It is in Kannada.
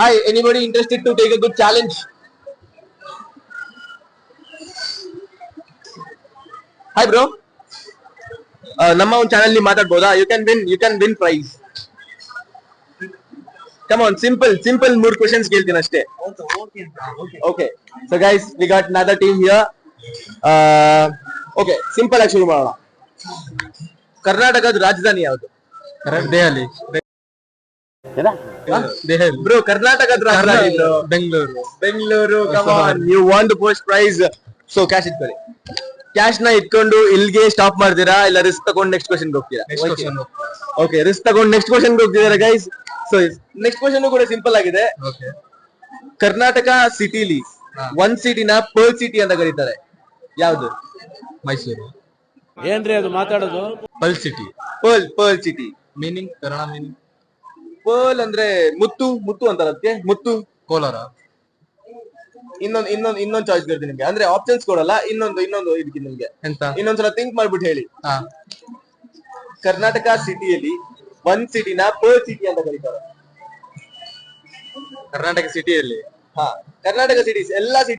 Hi, anybody interested to take a good challenge? Hi, bro. ನಮ್ಮ ಒಂದು ಚಾನಲ್ ಮಾತಾಡ್ಬೋದಾ? You can win prize. Come on, simple 3 questions ಕೇಳ್ತೀನಿ ಅಷ್ಟೇ. Okay, so guys we got another team here. Okay, simple ಆಗಿ ಶುರು ಮಾಡೋಣ. ಕರ್ನಾಟಕದ ರಾಜಧಾನಿ ಯಾವುದು? ದೆಹಲಿ. ಬ್ರೋ, ಕರ್ನಾಟಕದ ರಾಜಧಾನಿ Bengaluru. Bengaluru. Come on, you want the first prize. So cash ಇಟ್ಕೊಳ್ಳಿ. ಕ್ಯಾಶ್ ನ ಇಟ್ಕೊಂಡು ಇಲ್ಲಿಗೆ ಸ್ಟಾಪ್ ಮಾಡ್ತೀರಾ, ಇಲ್ಲ ರಿಸ್ಕ್ ತಗೊಂಡು ನೆಕ್ಸ್ಟ್ ಕ್ವೆಶ್ಚನ್ ಹೋಗ್ತೀರಾ? ಓಕೆ, ರಿಸ್ಕ್ ತಗೊಂಡು ನೆಕ್ಸ್ಟ್ ಕ್ವೆಶ್ಚನ್ ಹೋಗ್ತಿದಾರೆ ಗೈಸ್. ಸೊ ನೆಕ್ಸ್ಟ್ ಕ್ವೆಶ್ಚನ್ ಕೂಡ ಸಿಂಪಲ್ ಆಗಿದೆ. ಕರ್ನಾಟಕ ಸಿಟಿಲಿ ಒಂದ್ ಸಿಟಿನ ಪರ್ಲ್ ಸಿಟಿ ಅಂತ ಕರೀತಾರೆ, ಯಾವ್ದು? ಮೈಸೂರು. ಏನ್ರಿ ಅದು ಮಾತಾಡೋದು? Pearl city. Pearl city meaning, Kannada meaning. Pearl ಅಂದ್ರೆ ಮುತ್ತು ಅಂತಾರೆ ಅದಕ್ಕೆ. ಮುತ್ತು. ಕೋಲಾರ. ಇನ್ನೊಂದು ಚಾಯ್ಸ್ ಕೊಡ್ತೀನಿ ನಿಮ್ಗೆ, ಅಂದ್ರೆ ಆಪ್ಷನ್ಸ್ ಕೊಡಲ್ಲ. ಇನ್ನೊಂದು ಇದಕ್ಕೆ ನಿಮ್ಗೆ ಎಂತ? ಇನ್ನೊಂದ್ಸಲ ಥಿಂಕ್ ಮಾಡ್ಬಿಟ್ಟು ಹೇಳಿ. ಕರ್ನಾಟಕ ಸಿಟಿಯಲ್ಲಿ ಒಂದ್ ಸಿಟಿನ ಪರ್ಲ್ ಸಿಟಿ ಅಂತ ಕರೀತಾರೆ. ಕರ್ನಾಟಕ ಸಿಟಿಯಲ್ಲಿ ಕರ್ನಾಟಕ ಸಿಟೀಸ್ ಎಲ್ಲಾ ಸಿಟಿ